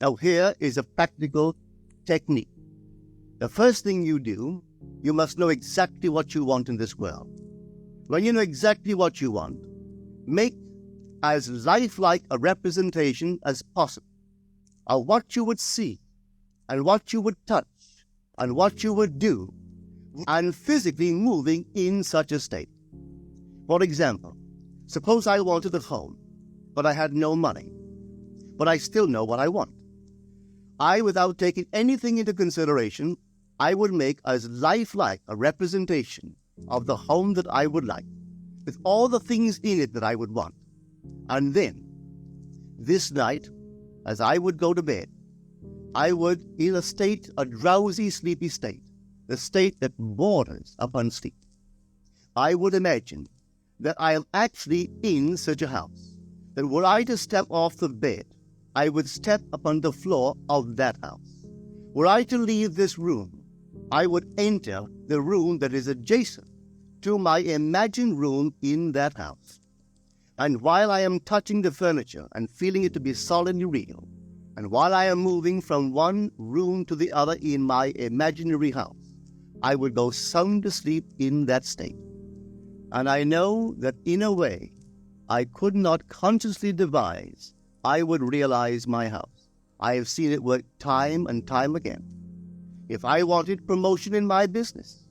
Now here is a practical technique. The first thing you do, you must know exactly what you want in this world. When you know exactly what you want, make as lifelike a representation as possible of what you would see and what you would touch and what you would do and physically moving in such a state. For example, suppose I wanted a home, but I had no money, but I still know what I want. Without taking anything into consideration, I would make as lifelike a representation of the home that I would like, with all the things in it that I would want. And then, this night, as I would go to bed, I would, in a drowsy, sleepy state, the state that borders upon sleep, I would imagine that I am actually in such a house, that were I to step off the bed, I would step upon the floor of that house. Were I to leave this room, I would enter the room that is adjacent to my imagined room in that house. And while I am touching the furniture and feeling it to be solidly real, and while I am moving from one room to the other in my imaginary house, I would go sound asleep in that state. And I know that in a way I could not consciously devise, I would realize my house. I have seen it work time and time again. If I wanted promotion in my business,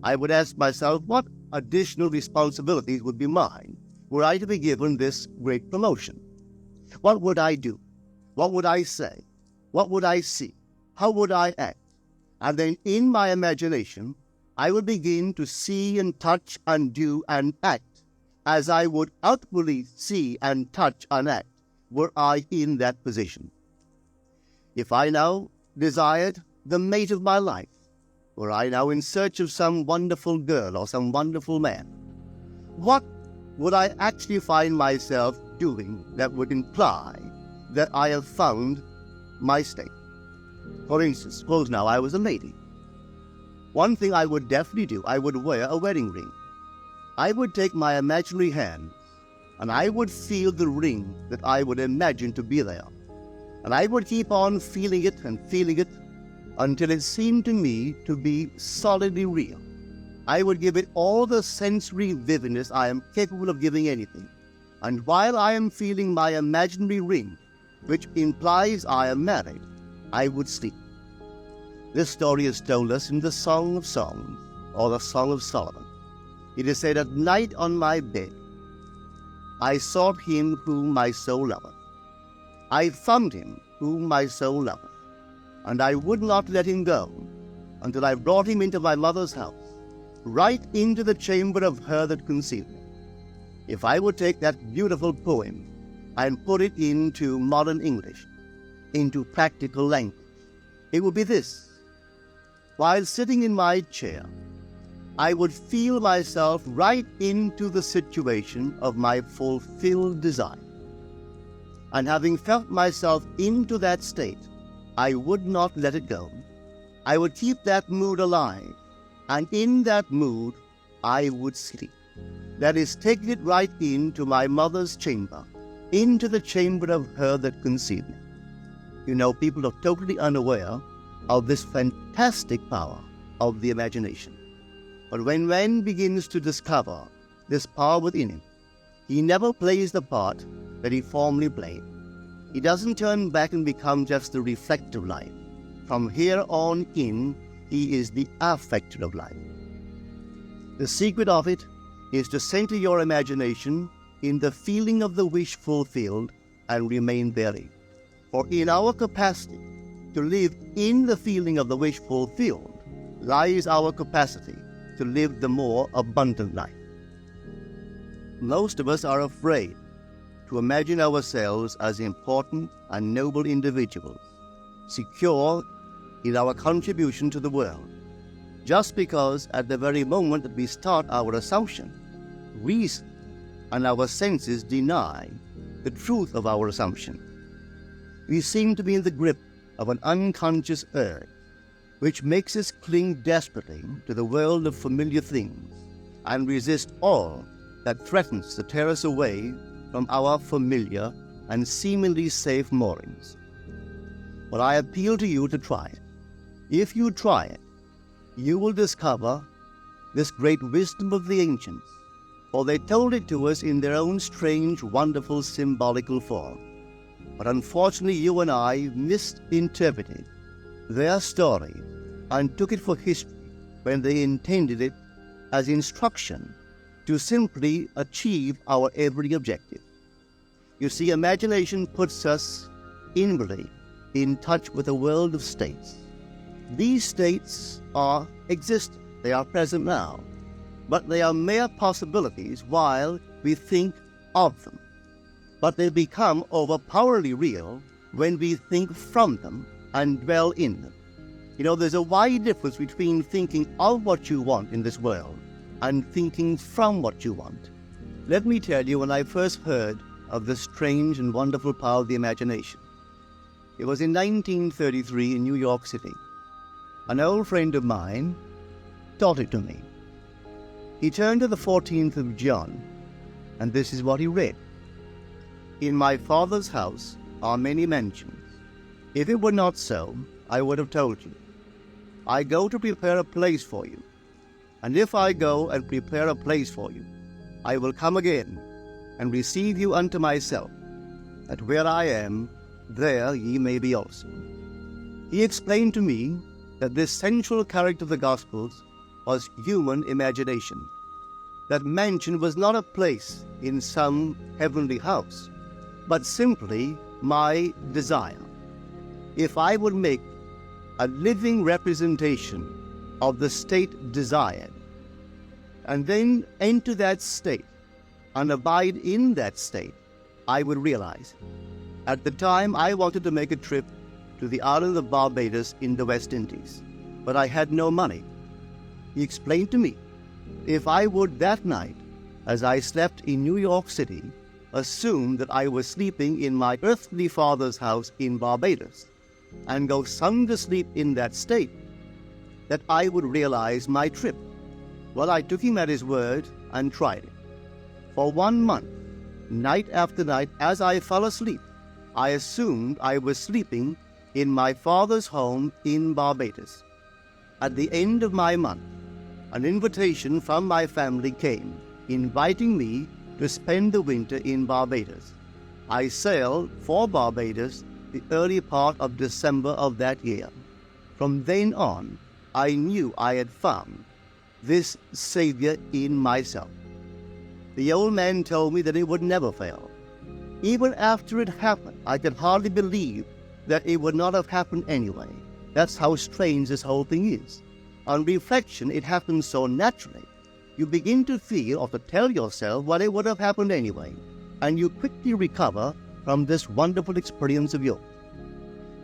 I would ask myself what additional responsibilities would be mine were I to be given this great promotion. What would I do? What would I say? What would I see? How would I act? And then in my imagination, I would begin to see and touch and do and act as I would outwardly see and touch and act were I in that position. If I now desired the mate of my life, were I now in search of some wonderful girl or some wonderful man, what would I actually find myself doing that would imply that I have found my state? For instance, suppose now I was a lady. One thing I would definitely do, I would wear a wedding ring. I would take my imaginary hand and I would feel the ring that I would imagine to be there. And I would keep on feeling it until it seemed to me to be solidly real. I would give it all the sensory vividness I am capable of giving anything. And while I am feeling my imaginary ring, which implies I am married, I would sleep. This story is told us in the Song of Songs, or the Song of Solomon. It is said, "At night on my bed, I sought him whom my soul loveth. I found him whom my soul loveth, and I would not let him go until I brought him into my mother's house, right into the chamber of her that conceived me." If I would take that beautiful poem and put it into modern English, into practical language, it would be this. While sitting in my chair, I would feel myself right into the situation of my fulfilled desire. And having felt myself into that state, I would not let it go. I would keep that mood alive, and in that mood, I would sleep. That is, taking it right into my mother's chamber, into the chamber of her that conceived me. You know, people are totally unaware of this fantastic power of the imagination. But when man begins to discover this power within him, he never plays the part that he formerly played. He doesn't turn back and become just the reflector of life. From here on in, he is the affecter of life. The secret of it is to center your imagination in the feeling of the wish fulfilled and remain therein. For in our capacity to live in the feeling of the wish fulfilled lies our capacity to live the more abundant life. Most of us are afraid to imagine ourselves as important and noble individuals, secure in our contribution to the world, just because at the very moment that we start our assumption, reason and our senses deny the truth of our assumption. We seem to be in the grip of an unconscious urge, which makes us cling desperately to the world of familiar things and resist all that threatens to tear us away from our familiar and seemingly safe moorings. But I appeal to you to try it. If you try it, you will discover this great wisdom of the ancients, for they told it to us in their own strange, wonderful, symbolical form. But unfortunately, you and I misinterpreted their story and took it for history when they intended it as instruction to simply achieve our every objective. You see, imagination puts us inwardly in touch with a world of states. These states are existent, they are present now, but they are mere possibilities while we think of them. But they become overpoweringly real when we think from them and dwell in them. You know, there's a wide difference between thinking of what you want in this world and thinking from what you want. Let me tell you, when I first heard of the strange and wonderful power of the imagination, it was in 1933 in New York City. An old friend of mine taught it to me. He turned to the 14th of John, and this is what he read. In my Father's house are many mansions. If it were not so, I would have told you. I go to prepare a place for you. And if I go and prepare a place for you, I will come again and receive you unto myself, that where I am, there ye may be also. He explained to me that this central character of the Gospels was human imagination. That mansion was not a place in some heavenly house, but simply my desire. If I would make a living representation of the state desired, and then enter that state and abide in that state, I would realize. At the time, I wanted to make a trip to the island of Barbados in the West Indies, but I had no money. He explained to me, if I would that night, as I slept in New York City, assume that I was sleeping in my earthly father's house in Barbados, and go sound asleep in that state, that I would realize my trip. Well, I took him at his word and tried it. For 1 month, night after night, as I fell asleep, I assumed I was sleeping in my father's home in Barbados. At the end of my month, an invitation from my family came, inviting me to spend the winter in Barbados. I sailed for Barbados the early part of December of that year. From then on, I knew I had found this Savior in myself. The old man told me that it would never fail. Even after it happened, I could hardly believe that it would not have happened anyway. That's how strange this whole thing is. On reflection, it happens so naturally. You begin to feel or to tell yourself, well, it would have happened anyway, and you quickly recover from this wonderful experience of yours.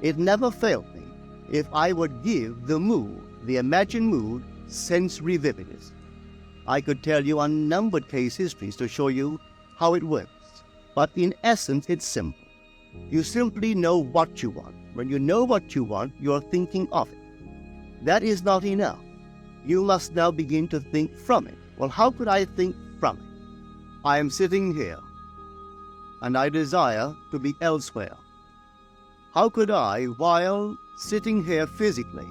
It never failed me if I would give the mood, the imagined mood, sensory vividness. I could tell you unnumbered case histories to show you how it works, but in essence, it's simple. You simply know what you want. When you know what you want, you are thinking of it. That is not enough. You must now begin to think from it. Well, how could I think from it? I am sitting here, and I desire to be elsewhere. How could I, while sitting here physically,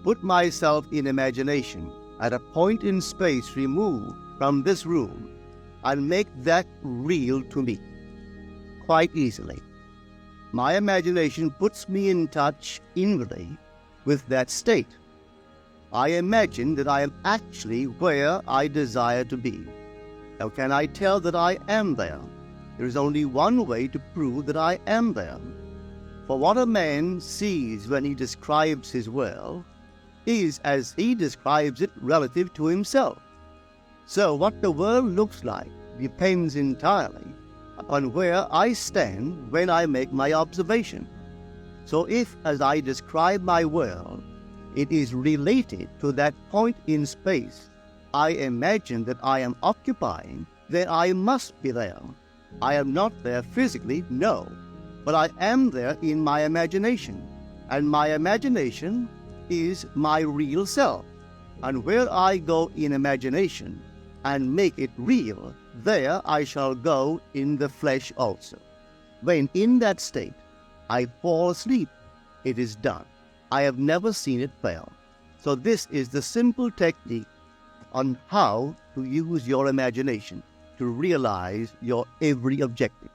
put myself in imagination at a point in space removed from this room and make that real to me? Quite easily. My imagination puts me in touch inwardly with that state. I imagine that I am actually where I desire to be. How can I tell that I am there? There is only one way to prove that I am there. For what a man sees when he describes his world is as he describes it relative to himself. So what the world looks like depends entirely upon where I stand when I make my observation. So if, as I describe my world, it is related to that point in space I imagine that I am occupying, then I must be there. I am not there physically, no, but I am there in my imagination, and my imagination is my real self. And where I go in imagination and make it real, there I shall go in the flesh also. When in that state I fall asleep, it is done. I have never seen it fail. So this is the simple technique on how to use your imagination to realize your every objective.